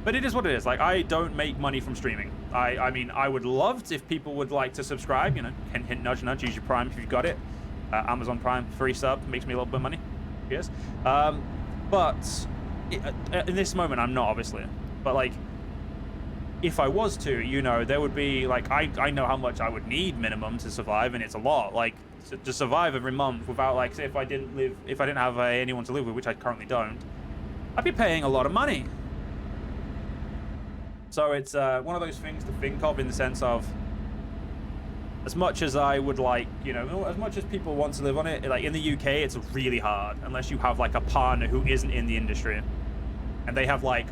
But it is what it is. Like, I don't make money from streaming. I mean, I would love if people would like to subscribe, you know, hint, hint, nudge, nudge, use your Prime if you've got it. Amazon Prime, free sub, makes me a little bit of money. Yes. But in this moment, I'm not, obviously. But, like, if I was to, you know, there would be, like, I know how much I would need minimum to survive, and it's a lot. Like, to survive every month without, like, say if I didn't have anyone to live with, which I currently don't, I'd be paying a lot of money. So it's one of those things to think of in the sense of, as much as I would like, you know, as much as people want to live on it, like in the UK, it's really hard unless you have like a partner who isn't in the industry and they have like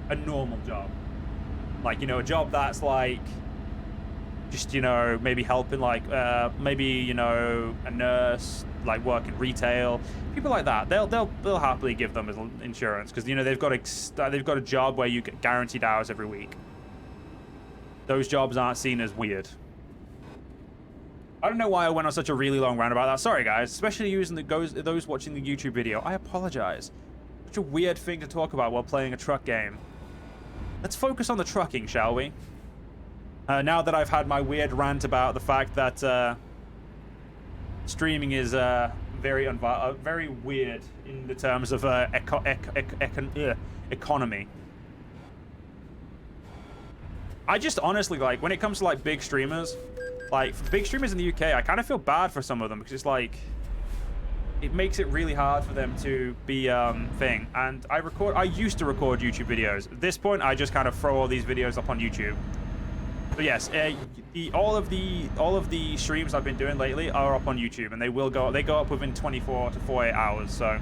a normal job. Like, you know, a job that's like just, you know, maybe helping, like maybe, you know, a nurse, like work in retail, people like that. They'll happily give them as insurance because, you know, they've got a job where you get guaranteed hours every week. Those jobs aren't seen as weird. I don't know why I went on such a really long rant about that. Sorry, guys, especially using those watching the YouTube video. I apologize. Such a weird thing to talk about while playing a truck game. Let's focus on the trucking, shall we? Now that I've had my weird rant about the fact that streaming is very weird in the terms of economy. I just honestly, like, when it comes to like big streamers, like for big streamers in the UK, I kind of feel bad for some of them because it's like it makes it really hard for them to be thing. And I used to record YouTube videos. At this point, I just kind of throw all these videos up on YouTube. But yes, all of the streams I've been doing lately are up on YouTube, and they go up within 24 to 48 hours. So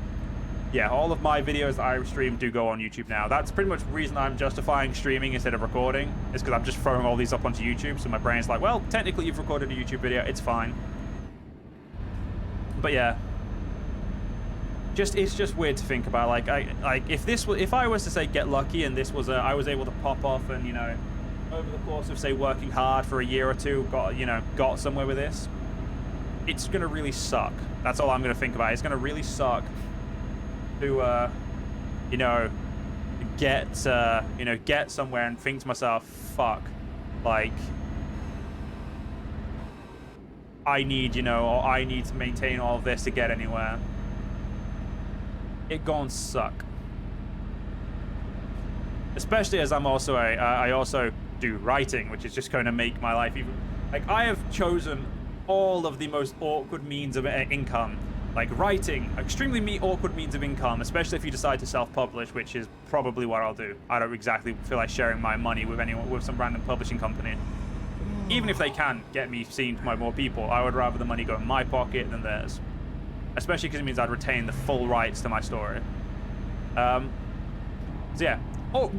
yeah, all of my videos that I stream do go on YouTube now. That's pretty much the reason I'm justifying streaming instead of recording, is because I'm just throwing all these up onto YouTube. So my brain's like, well, technically you've recorded a YouTube video, it's fine. But yeah, it's just weird to think about. Like if I was to say get lucky and this was I was able to pop off and, you know, over the course of say working hard for a year or two, got somewhere with this, it's gonna really suck. That's all I'm gonna think about. It's gonna really suck to you know, get somewhere and think to myself, fuck, like I need to maintain all of this to get anywhere. It gonna suck. Especially as I'm also I also do writing, which is just going to make my life even, like, I have chosen all of the most awkward means of income. Like writing, extremely awkward means of income, especially if you decide to self-publish, which is probably what I'll do. I don't exactly feel like sharing my money with some random publishing company. Even if they can get me seen by more people, I would rather the money go in my pocket than theirs. Especially because it means I'd retain the full rights to my story. So yeah,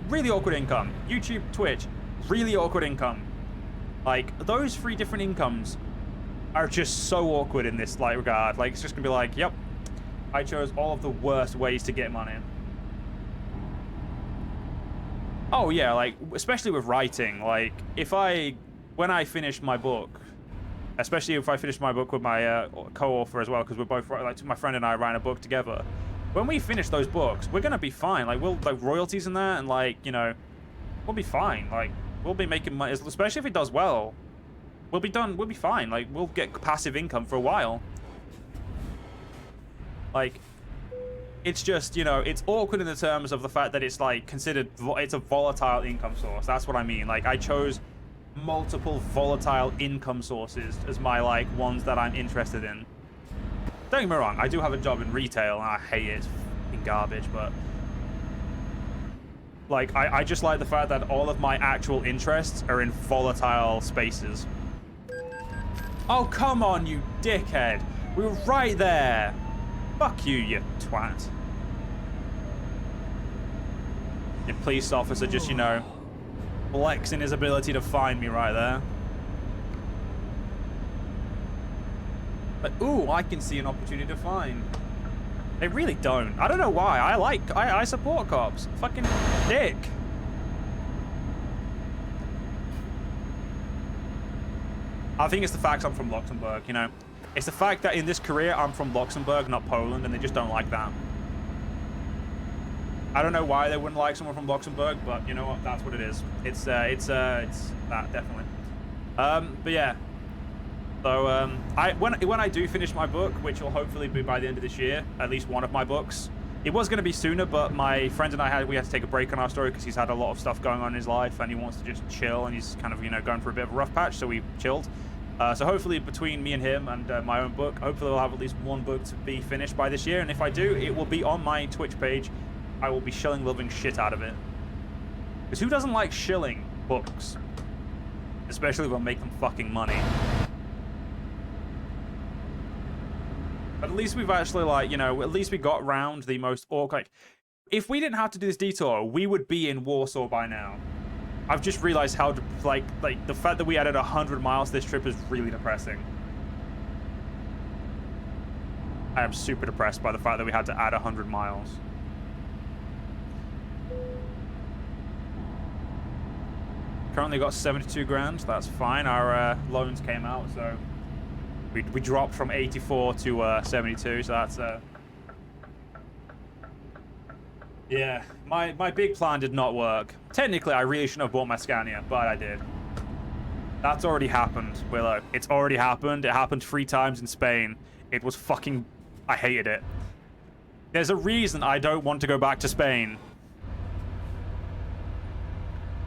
really awkward income. YouTube, Twitch, really awkward income. Like, those 3 different incomes are just so awkward in this like regard. Like, it's just gonna be like, yep, I chose all of the worst ways to get money. Oh yeah, like, especially with writing, like, when I finish my book, especially if I finish my book with my co-author as well, because we're both, like, my friend and I write a book together. When we finish those books, we're gonna be fine. Like, we'll, like, royalties and that, and, like, you know, we'll be fine. Like, we'll be making money, especially if it does well. We'll be fine. Like, we'll get passive income for a while. Like, it's just, you know, it's awkward in the terms of the fact that it's, like, considered, it's a volatile income source. That's what I mean. Like, I chose multiple volatile income sources as my, like, ones that I'm interested in. Don't get me wrong, I do have a job in retail, and I hate it. It's fucking garbage, but like, I just like the fact that all of my actual interests are in volatile spaces. Oh, come on, you dickhead. We were right there. Fuck you, you twat. Your police officer just, you know, flexing his ability to find me right there. But, ooh, I can see an opportunity to find. They really don't. I don't know why. I support cops. Fucking dick. I think it's the fact I'm from Luxembourg, you know. It's the fact that in this career I'm from Luxembourg, not Poland, and they just don't like that. I don't know why they wouldn't like someone from Luxembourg, but you know what? That's what it is. It's that definitely. But yeah. So when I do finish my book, which will hopefully be by the end of this year, at least one of my books. It was going to be sooner, but my friend and I had to take a break on our story because he's had a lot of stuff going on in his life and he wants to just chill, and he's kind of, you know, going for a bit of a rough patch, so we chilled. So hopefully between me and him and my own book, hopefully we'll have at least one book to be finished by this year, and if I do, it will be on my Twitch page. I will be shilling living shit out of it. Because who doesn't like shilling books? Especially when make them fucking money. But at least we've actually, like, you know, at least we got round the most awkward. Like, if we didn't have to do this detour, we would be in Warsaw by now. I've just realized how, like the fact that we added 100 miles this trip is really depressing. I am super depressed by the fact that we had to add 100 miles. Currently got 72 grand. That's fine. Our loans came out, so we dropped from 84 to 72. So that's yeah. My big plan did not work. Technically, I really shouldn't have bought my Scania, but I did. That's already happened, Willow. It's already happened. It happened 3 times in Spain. It was fucking... I hated it. There's a reason I don't want to go back to Spain.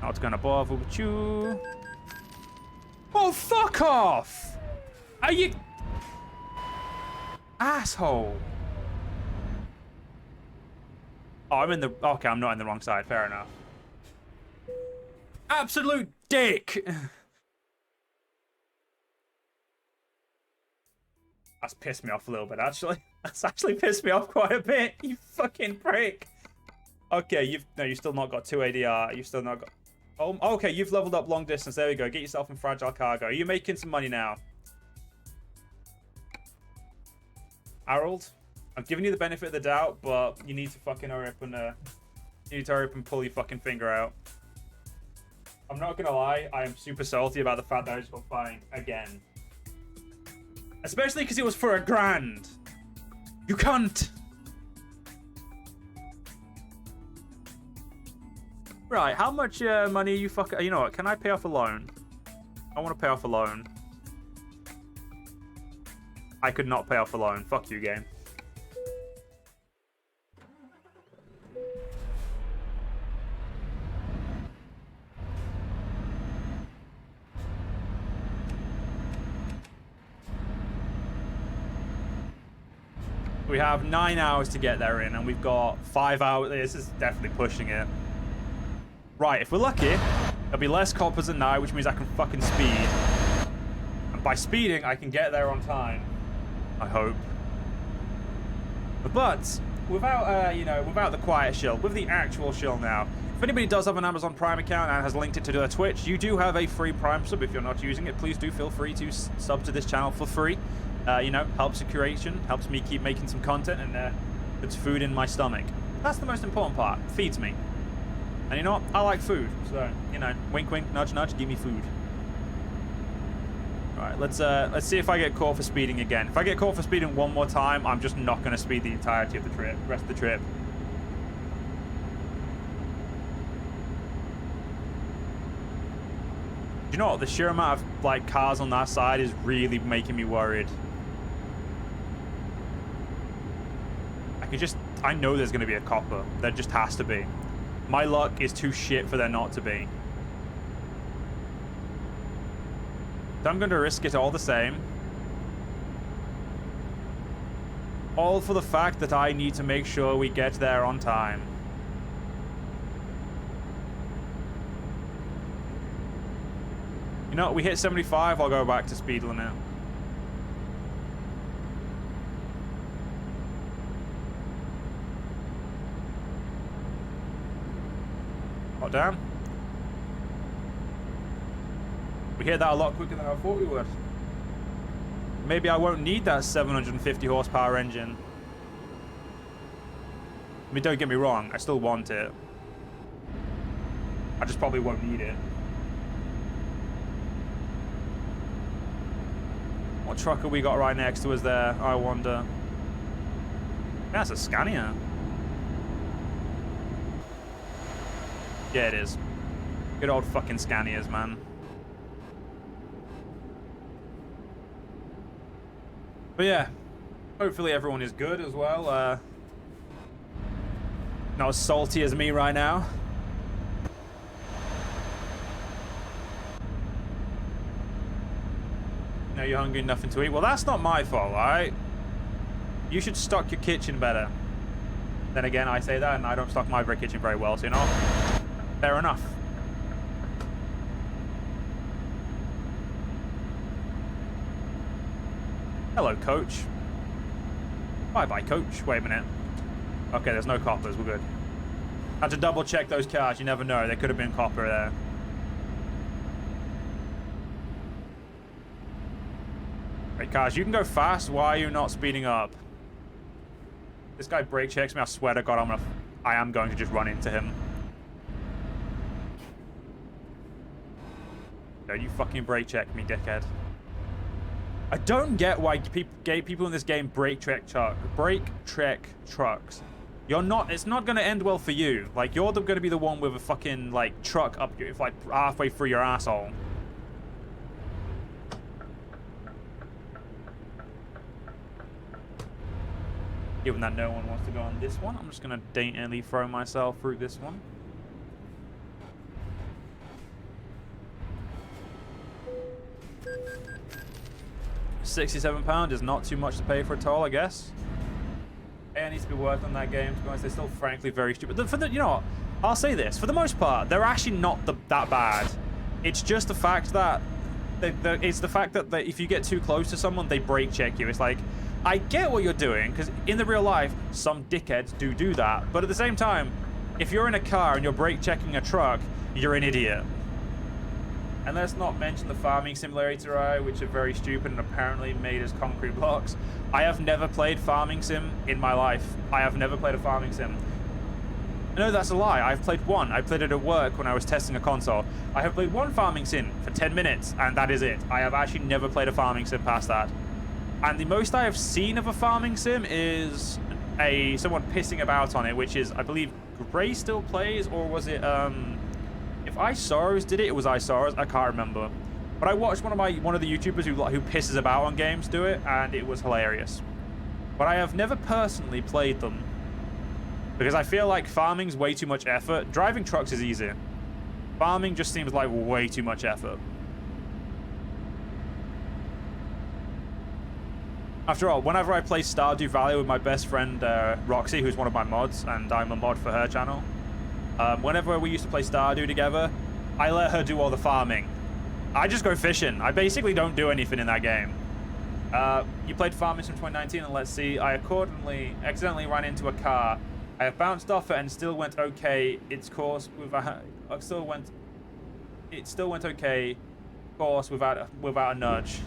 Not gonna bother with you. Oh, fuck off! Are you... asshole. Oh, I'm in the... okay, I'm not in the wrong side. Fair enough. Absolute dick! That's pissed me off a little bit, actually. That's actually pissed me off quite a bit. You fucking prick. Okay, you've still not got 2 ADR. You've still not got... oh, okay, you've leveled up long distance. There we go. Get yourself in fragile cargo. You're making some money now. Harold, I'm giving you the benefit of the doubt, but you need to fucking hurry up and you need to hurry up and pull your fucking finger out. I'm not gonna lie, I am super salty about the fact that I just got fined again. Especially because it was for $1,000. You cunt! Right, how much money are you fucking... you know what, can I pay off a loan? I want to pay off a loan. I could not pay off a loan. Fuck you, game. We have 9 hours to get there in, and we've got 5 hours. This is definitely pushing it. Right, if we're lucky, there'll be less coppers at night, which means I can fucking speed. And by speeding, I can get there on time. I hope. But without, you know, without the quiet shill, with the actual shill now. If anybody does have an Amazon Prime account and has linked it to their Twitch, you do have a free Prime sub. If you're not using it, please do feel free to sub to this channel for free. You know, helps the curation, helps me keep making some content, and puts food in my stomach. That's the most important part. Feeds me. And you know what? I like food, so, you know, wink, wink, nudge, nudge, give me food. Alright, let's see if I get caught for speeding again. If I get caught for speeding one more time, I'm just not going to speed the entirety of the trip, rest of the trip. You know what? The sheer amount of, like, cars on that side is really making me worried. I know there's going to be a copper. There just has to be. My luck is too shit for there not to be. So I'm going to risk it all the same. All for the fact that I need to make sure we get there on time. You know, we hit 75, I'll go back to speed limit. Oh, damn. We hit that a lot quicker than I thought we would. Maybe I won't need that 750 horsepower engine. I mean, don't get me wrong, I still want it. I just probably won't need it. What truck have we got right next to us there, I wonder? That's a Scania. Yeah, it is. Good old fucking Scanias, man. But yeah, hopefully everyone is good as well. Not as salty as me right now. No, you're hungry, nothing to eat. Well, that's not my fault, alright? You should stock your kitchen better. Then again, I say that, and I don't stock my kitchen very well, so you know, fair enough. Hello, coach. Bye-bye, coach. Wait a minute. Okay, there's no coppers. We're good. Had to double check those cars. You never know. There could have been copper there. Right, cars, you can go fast. Why are you not speeding up? This guy brake checks me. I swear to God, I am going to just run into him. No, you fucking brake check me, dickhead. I don't get why people in this game brake check trucks. You're not. It's not going to end well for you. Like, you're going to be the one with a fucking like truck up your, like halfway through your asshole. Given that no one wants to go on this one, I'm just going to daintily throw myself through this one. £67 is not too much to pay for a toll, I guess. AI needs to be worked on that game. To be honest, they're still frankly very stupid. You know what? I'll say this. For the most part, they're actually not that bad. It's just the fact that it's the fact that if you get too close to someone, they brake check you. It's like, I get what you're doing, because in the real life, some dickheads do that. But at the same time, if you're in a car and you're brake checking a truck, you're an idiot. And let's not mention the farming simulator AI, which are very stupid and apparently made as concrete blocks. I have never played farming sim in my life. I have never played a farming sim. No, that's a lie. I've played one. I played it at work when I was testing a console. I have played one farming sim for 10 minutes, and that is it. I have actually never played a farming sim past that. And the most I have seen of a farming sim is someone pissing about on it, which is, I believe, Gray still plays, or was it, if iSauros did it, it was iSauros. I can't remember. But I watched one of the YouTubers who pisses about on games do it, and it was hilarious. But I have never personally played them, because I feel like farming's way too much effort. Driving trucks is easy. Farming just seems like way too much effort. After all, whenever I play Stardew Valley with my best friend Roxy, who's one of my mods, and I'm a mod for her channel, whenever we used to play Stardew together, I let her do all the farming. I just go fishing. I basically don't do anything in that game. You played Farming Sim 2019, and let's see. I accidentally ran into a car. I have bounced off it and still went okay. Its course it still went okay. Course without a nudge.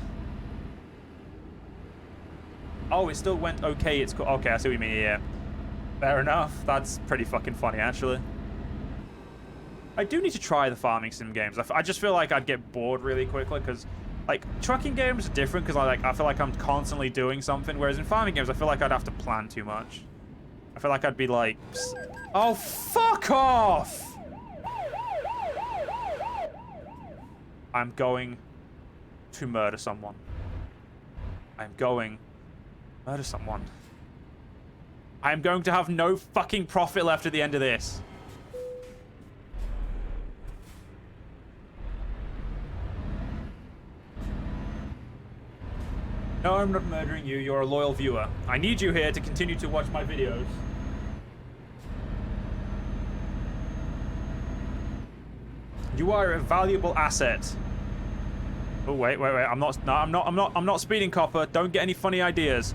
Oh, it still went okay. Okay, I see what you mean. Yeah, fair enough. That's pretty fucking funny, actually. I do need to try the farming sim games. I just feel like I'd get bored really quickly, because like trucking games are different, because I feel like I'm constantly doing something, whereas in farming games I feel like I'd have to plan too much. I feel like I'd be like, oh, fuck off! I'm going to murder someone. I'm going to murder someone. I'm going to have no fucking profit left at the end of this. No, I'm not murdering you. You're a loyal viewer. I need you here to continue to watch my videos. You are a valuable asset. Oh wait. I'm not speeding, copper. Don't get any funny ideas.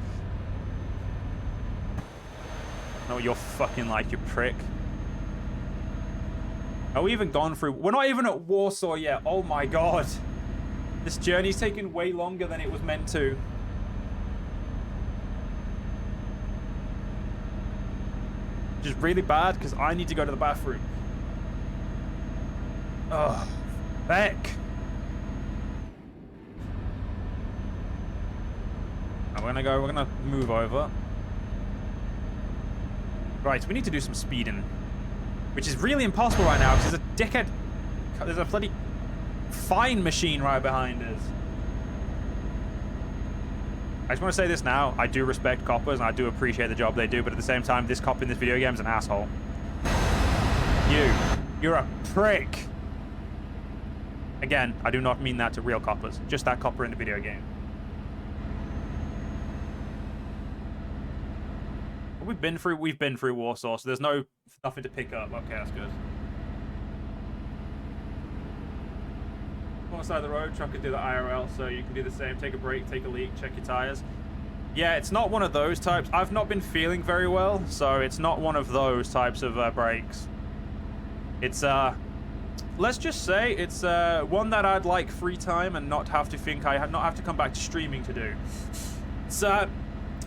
No, you're fucking like, you prick. Are we even gone through? We're not even at Warsaw yet. Oh my god. This journey's taken way longer than it was meant to. Which is really bad, because I need to go to the bathroom. Ugh. Beck. We're gonna move over. Right, we need to do some speeding. which is really impossible right now because there's a dickhead. There's a bloody fine machine right behind us. I just want to say this now. I do respect coppers and I do appreciate the job they do, but at the same time, this cop in this video game is an asshole. You're a prick. Again, I do not mean that to real coppers, just that copper in the video game. Well, we've been through Warsaw, so there's nothing to pick up. Okay, that's good. On the side of the road, truck could do the IRL, so you can do the same. Take a break, take a leak, check your tires. Yeah, it's not one of those types. I've not been feeling very well, so it's not one of those types of breaks. It's let's just say it's one that I'd like free time and not have to think not have to come back to streaming to do. It's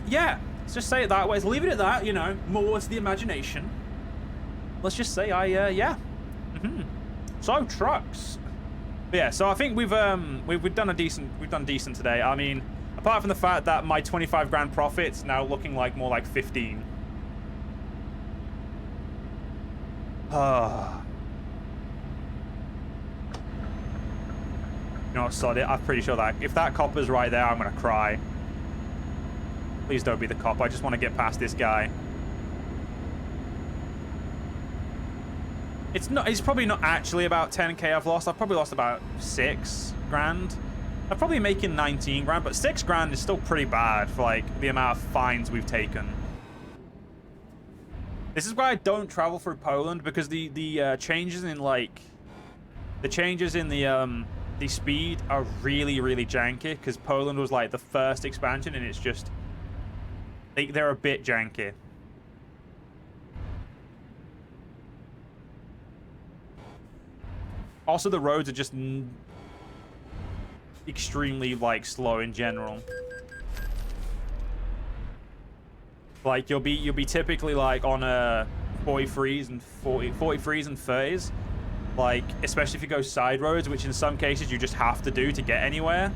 yeah, let's just say it that way. Let's leave it at that, you know, more to the imagination. Let's just say yeah. So trucks. But yeah, so I think we've done decent today. I mean, apart from the fact that my 25 grand profit's now looking like more like 15. You know, sod it. I'm pretty sure that if that copper's right there, I'm gonna cry. Please don't be the cop. I just want to get past this guy. It's probably not actually about 10k I've lost. I've probably lost about 6 grand. I'm probably making 19 grand, but 6 grand is still pretty bad for like the amount of fines we've taken. This is why I don't travel through Poland, because the changes in like the speed are really janky, because Poland was like the first expansion and it's just they're a bit janky. Also, the roads are just extremely like slow in general. Like you'll be typically like on a 43s and 43s and 30s, like especially if you go side roads, which in some cases you just have to do to get anywhere,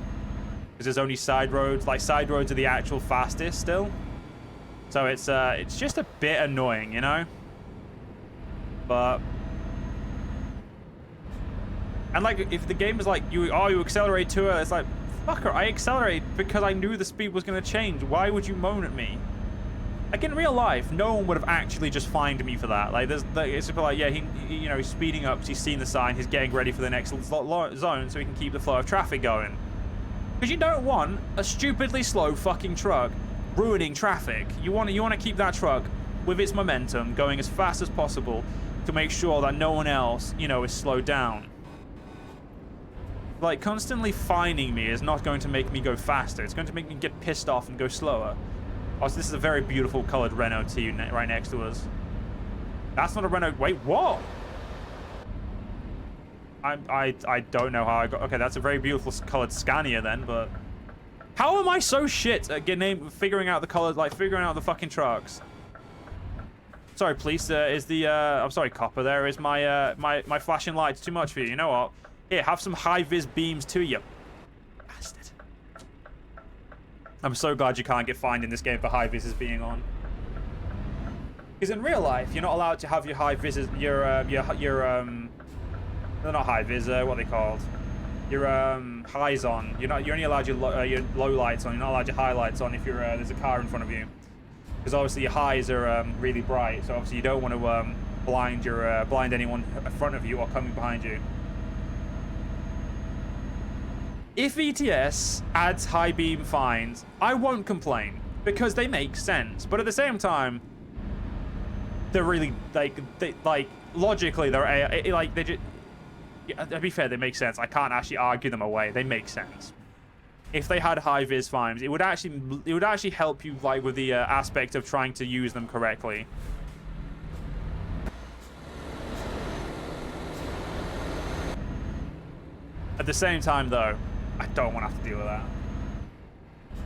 because there's only side roads. Like side roads are the actual fastest still, so it's just a bit annoying, you know. But and like if the game is like you accelerate to it, it's like fucker, I accelerated because I knew the speed was going to change. Why would you moan at me? Like in real life, no one would have actually just fined me for that. Like it's like, yeah, he's speeding up because he's seen the sign, he's getting ready for the next zone so he can keep the flow of traffic going. Because you don't want a stupidly slow fucking truck ruining traffic. You want to keep that truck with its momentum going as fast as possible to make sure that no one else, you know, is slowed down. Like constantly fining me is not going to make me go faster. It's going to make me get pissed off and go slower. Also, this is a very beautiful colored Renault T right next to us. That's not a Renault. Wait, what? I don't know how I got. Okay, that's a very beautiful colored Scania then, but how am I so shit at figuring out the colors, like figuring out the fucking trucks? Sorry, police. Is the I'm sorry, copper. There is my my flashing lights too much for you. You know what? Here, have some high-vis beams to you. Bastard. I'm so glad you can't get fined in this game for high-vises being on. Because in real life, you're not allowed to have your high-vises, they're not high-vis, what are they called? Your highs on. You're only allowed your low lights on. You're not allowed your highlights on if there's a car in front of you. Because obviously your highs are really bright, so obviously you don't want to blind anyone in front of you or coming behind you. If ETS adds high beam fines, I won't complain because they make sense. But at the same time, they're really logically they just. Yeah, to be fair, they make sense. I can't actually argue them away. They make sense. If they had high vis fines, it would actually help you like with the aspect of trying to use them correctly. At the same time, though, I don't want to have to deal with that.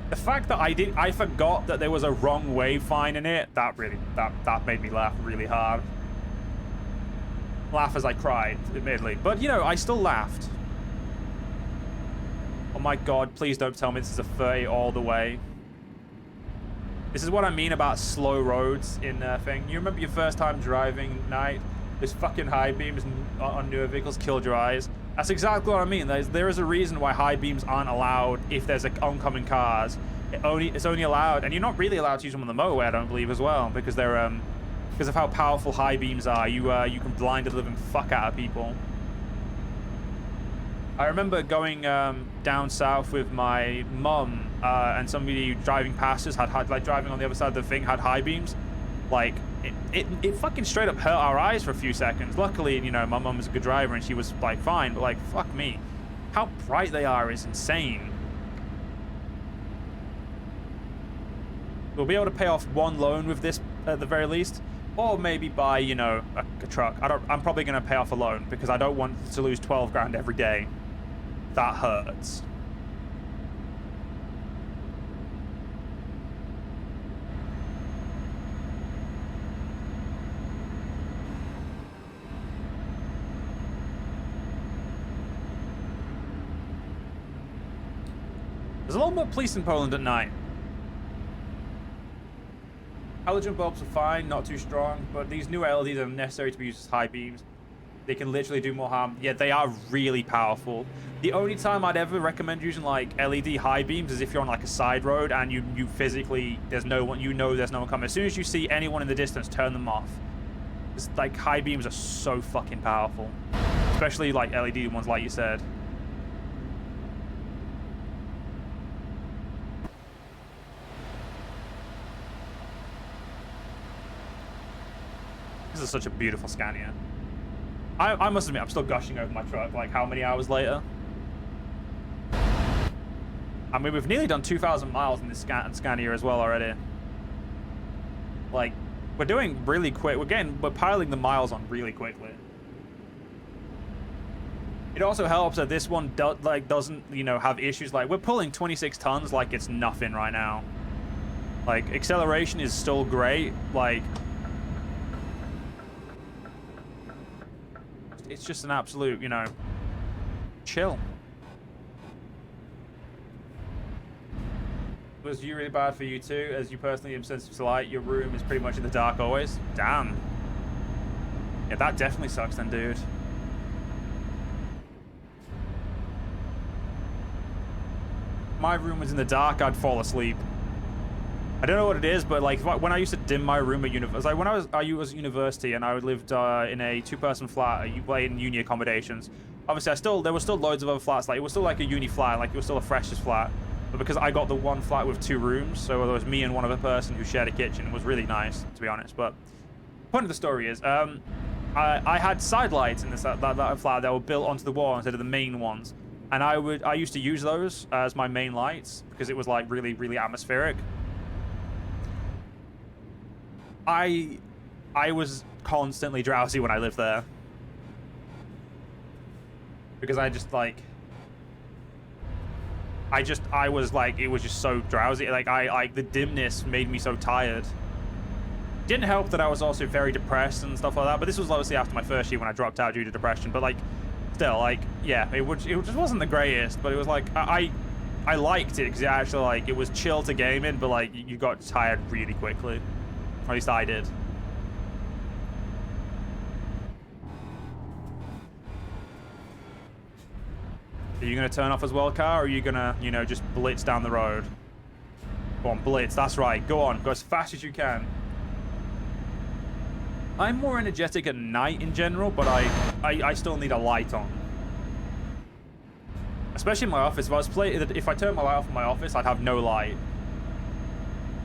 The fact that I forgot that there was a wrong way fine in it, that made me laugh really hard. Laugh as I cried, admittedly. But, you know, I still laughed. Oh my god, please don't tell me this is a 30 all the way. This is what I mean about slow roads in thing. You remember your first time driving, Night? Those fucking high beams on newer vehicles killed your eyes. That's exactly what I mean. There is a reason why high beams aren't allowed if there's oncoming cars. It's only allowed, and you're not really allowed to use them on the motorway, I don't believe, as well, because they're because of how powerful high beams are. You can blind the living fuck out of people. I remember going down south with my mum, and somebody driving past us had like driving on the other side of the thing had high beams. Like it fucking straight up hurt our eyes for a few seconds. Luckily, you know, my mum was a good driver and she was like fine, but like fuck me, how bright they are is insane. We'll be able to pay off one loan with this at the very least, or maybe buy, you know, a truck. I'm probably going to pay off a loan because I don't want to lose 12 grand every day. That hurts. There's a lot more police in Poland at night. Halogen bulbs are fine, not too strong, but these new LEDs are necessary to be used as high beams. They can literally do more harm. Yeah, they are really powerful. The only time I'd ever recommend using like LED high beams is if you're on like a side road and you physically, there's no one, you know there's no one coming. As soon as you see anyone in the distance, turn them off. It's like high beams are so fucking powerful. Especially like LED ones like you said. This is such a beautiful Scania. I must admit, I'm still gushing over my truck, like how many hours later? I mean, we've nearly done 2,000 miles in this Scania as well already. Like, we're doing really quick. We're piling the miles on really quickly. It also helps that this one doesn't, you know, have issues. Like, we're pulling 26 tons like it's nothing right now. Like, acceleration is still great. Like, it's just an absolute, you know, chill. Was you really bad for you too? As you personally am sensitive to light, your room is pretty much in the dark always? Damn. Yeah, that definitely sucks then, dude. My room was in the dark, I'd fall asleep. I don't know what it is, but like when I used to dim my room at university, like when I was at university and I lived in a two-person flat in uni accommodations. Obviously, there were still loads of other flats. Like it was still like a uni flat, like it was still a freshers flat. But because I got the one flat with 2 rooms, so there was me and one other person who shared a kitchen. It was really nice, to be honest. But the point of the story is, I had side lights in that flat that were built onto the wall instead of the main ones, and I used to use those as my main lights because it was like really, really atmospheric. I was constantly drowsy when I lived there. Because I just like... I was like, it was just so drowsy. Like, the dimness made me so tired. Didn't help that I was also very depressed and stuff like that. But this was obviously after my first year when I dropped out due to depression. But like, still, like, yeah, it just wasn't the greatest. But it was like, I liked it because it actually, like, it was chill to game in. But like, you got tired really quickly. Or at least I did. Are you going to turn off as well, car? Or are you going to, you know, just blitz down the road? Go on, blitz. That's right. Go on. Go as fast as you can. I'm more energetic at night in general, but I still need a light on. Especially in my office. If I turned my light off in my office, I'd have no light.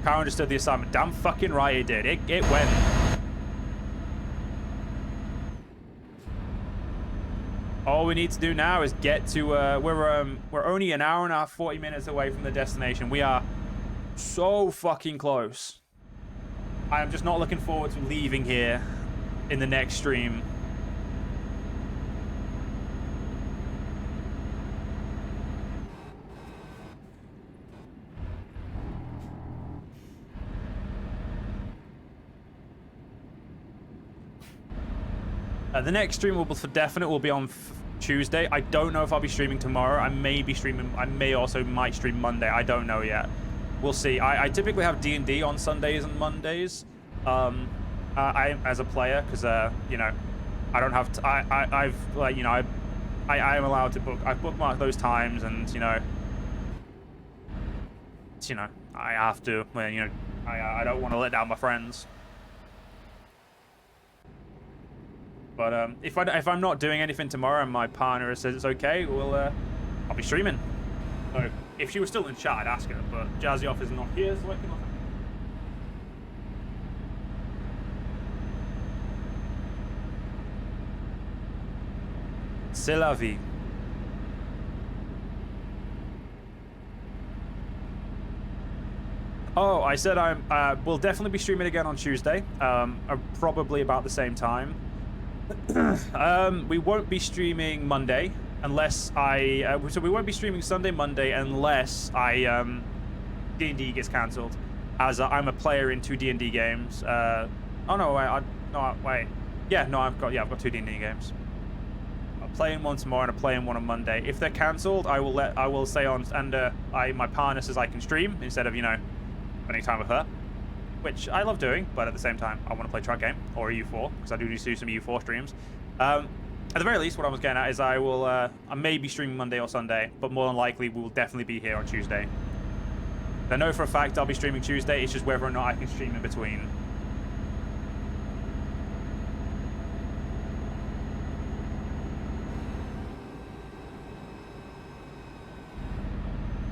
Car understood the assignment. Damn fucking right it did. It went. All we need to do now is get to we're only an hour and a half, 40 minutes away from the destination. We are so fucking close. I am just not looking forward to leaving here in the next stream. The next stream will for definite will be on Tuesday. I don't know if I'll be streaming tomorrow. I may be streaming. I may also might stream Monday. I don't know yet. We'll see. I typically have D&D on Sundays and Mondays. I as a player because you know, I don't have to. I've like you know I am allowed to book. I've bookmarked those times, and I have to. When I don't want to let down my friends. But if I'm not doing anything tomorrow and my partner says it's okay, I'll be streaming. So if she was still in chat, I'd ask her. But Jazzy Off is not here, so I can. C'est la vie. Oh, I said we'll definitely be streaming again on Tuesday, probably about the same time. We won't be streaming Monday unless so we won't be streaming Sunday, Monday unless D&D gets cancelled, as I'm a player in 2 D&D games. Oh no, wait, yeah, no, I've got 2 D&D games. I'm playing one tomorrow and I'm playing one on Monday. If they're cancelled, I will stay on, and my partner says I can stream instead of spending time with her, which I love doing, but at the same time, I want to play Truck Game or EU4, because I do need to do some EU4 streams. At the very least, what I was getting at is I may be streaming Monday or Sunday, but more than likely, we will definitely be here on Tuesday. I know for a fact I'll be streaming Tuesday, it's just whether or not I can stream in between.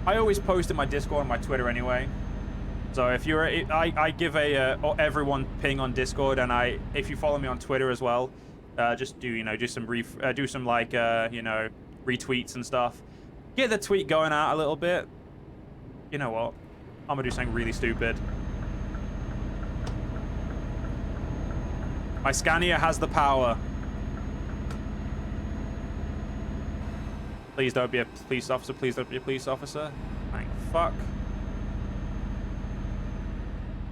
I always post in my Discord and my Twitter anyway. So if you're, I give everyone ping on Discord, and if you follow me on Twitter as well, just do some retweets and stuff. Get the tweet going out a little bit. You know what? I'm gonna do something really stupid. My Scania has the power. Please don't be a police officer. Please don't be a police officer. Thank fuck.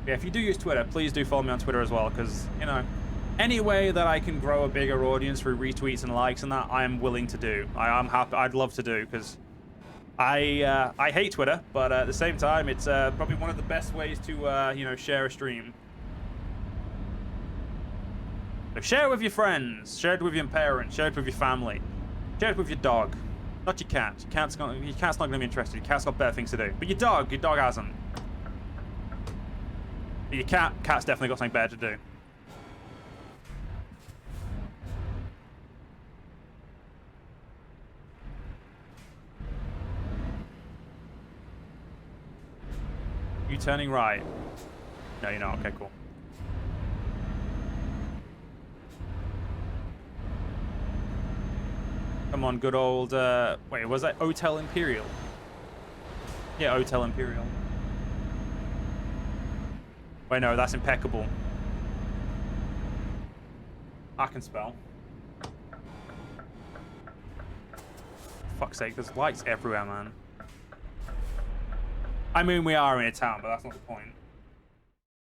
Yeah, if you do use Twitter, please do follow me on Twitter as well, because, any way that I can grow a bigger audience through retweets and likes and that, I am willing to do. I'm happy. I'd love to do, because I hate Twitter, but at the same time, it's probably one of the best ways to, share a stream. So share it with your friends, share it with your parents, share it with your family, share it with your dog. Not your cat. Your cat's not going to be interested. Your cat's got better things to do. But your dog hasn't. But your cat's definitely got something better to do. You turning right? No, you're not. Okay, cool. Come on, good old, wait, was that Hotel Imperial? Yeah, Hotel Imperial. Wait, no, that's Impeccable. I can spell. Fuck's sake, there's lights everywhere, man. I mean, we are in a town, but that's not the point.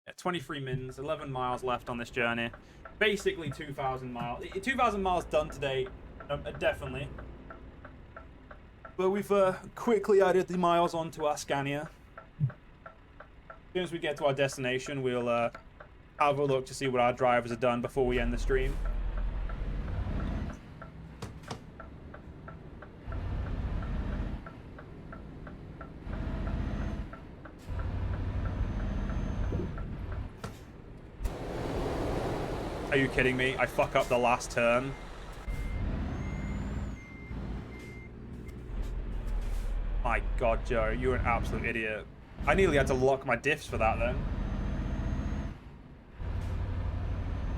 Yeah, 23 mins, 11 miles left on this journey. Basically 2,000 miles. 2,000 miles done today. Definitely. But we've quickly added the miles onto our Scania. As soon as we get to our destination, we'll have a look to see what our drivers have done before we end the stream. Are you kidding me? I fuck up the last turn. My God, Joe, you're an absolute idiot. I nearly had to lock my diffs for that then.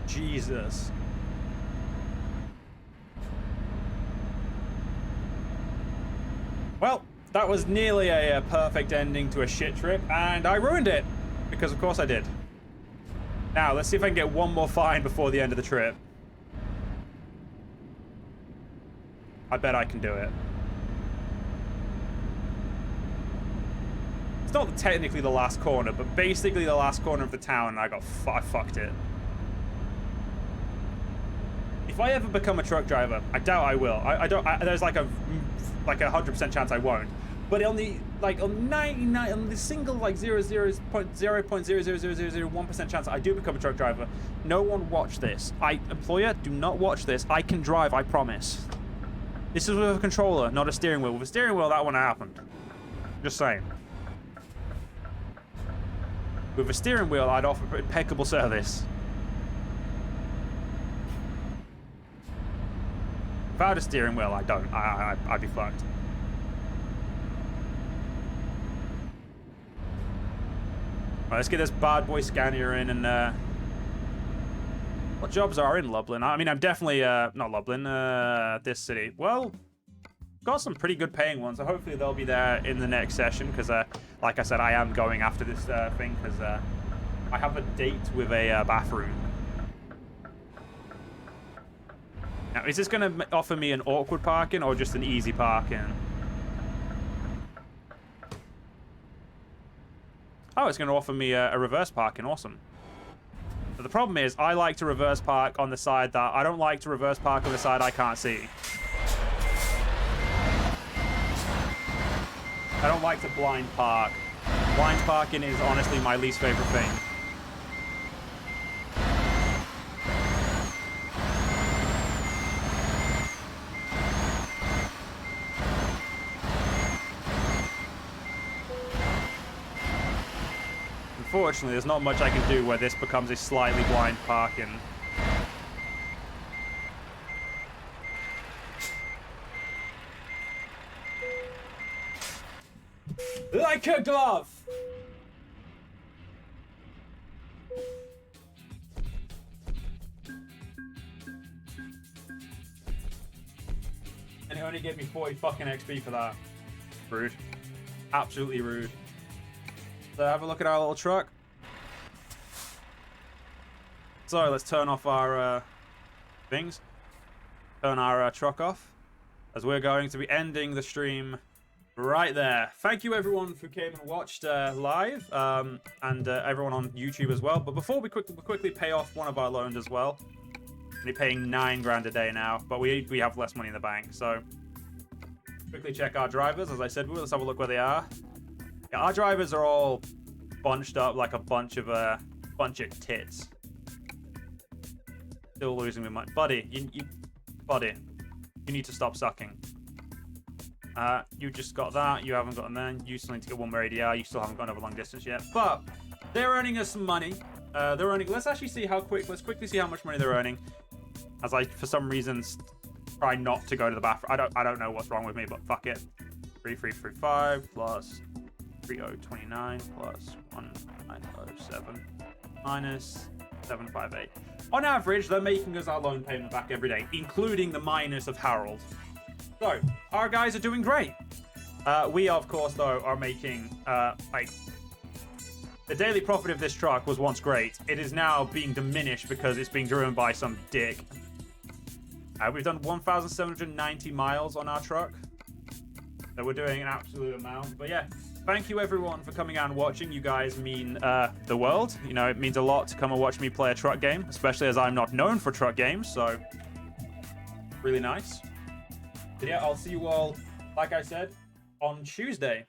Jesus. Well, that was nearly a perfect ending to a shit trip, and I ruined it. Because of course I did. Now, let's see if I can get one more fine before the end of the trip. I bet I can do it. It's not technically the last corner, but basically the last corner of the town, and I fucked it. If I ever become a truck driver, I doubt I will. There's like a 100% chance I won't. But on the like on 99 on the single like 0.000001% chance I do become a truck driver, no one watch this. Employer, do not watch this. I can drive, I promise. This is with a controller, not a steering wheel. With a steering wheel, that wouldn't have happened. Just saying. With a steering wheel, I'd offer impeccable service. If I had a steering wheel, I don't. I'd be fucked. Right, let's get this bad boy Scania in and what jobs are in Lublin? I mean, I'm definitely not Lublin, this city. Well, got some pretty good paying ones, so hopefully they'll be there in the next session because like I said, I am going after this thing because I have a date with a bathroom. Now, is this going to offer me an awkward parking or just an easy parking? Oh, it's going to offer me a reverse parking. Awesome. But the problem is, I like to reverse park on the side that I don't like to reverse park on the side I can't see. I don't like to blind park. Blind parking is honestly my least favorite thing. Unfortunately, there's not much I can do where this becomes a slightly blind parking. Like a glove! And it only gave me 40 fucking XP for that. Rude. Absolutely rude. So have a look at our little truck. So let's turn off our things. Turn our truck off. As we're going to be ending the stream right there. Thank you everyone who came and watched live, and everyone on YouTube as well. But before we quickly pay off one of our loans as well. Only paying 9 grand a day now, but we have less money in the bank. So quickly check our drivers. As I said, let's have a look where they are. Yeah, our drivers are all bunched up like a bunch of tits. Still losing me money, buddy. Buddy, you need to stop sucking. You just got that. You haven't gotten that. You still need to get one more ADR. You still haven't gone over long distance yet. But they're earning us some money. They're earning. Let's actually see how quick. Let's quickly see how much money they're earning. As I, for some reasons, try not to go to the bathroom. I don't know what's wrong with me, but fuck it. 3335 plus 3029 plus 1907 minus 758. On average, they're making us our loan payment back every day, including the minus of Harold. So our guys are doing great. We, of course, though, are making like the daily profit of this truck was once great. It is now being diminished because it's being driven by some dick. We've done 1,790 miles on our truck. So we're doing an absolute amount. But yeah, thank you everyone for coming out and watching. You guys mean the world. You know, it means a lot to come and watch me play a truck game, especially as I'm not known for truck games. So really nice. But yeah, I'll see you all, like I said, on Tuesday.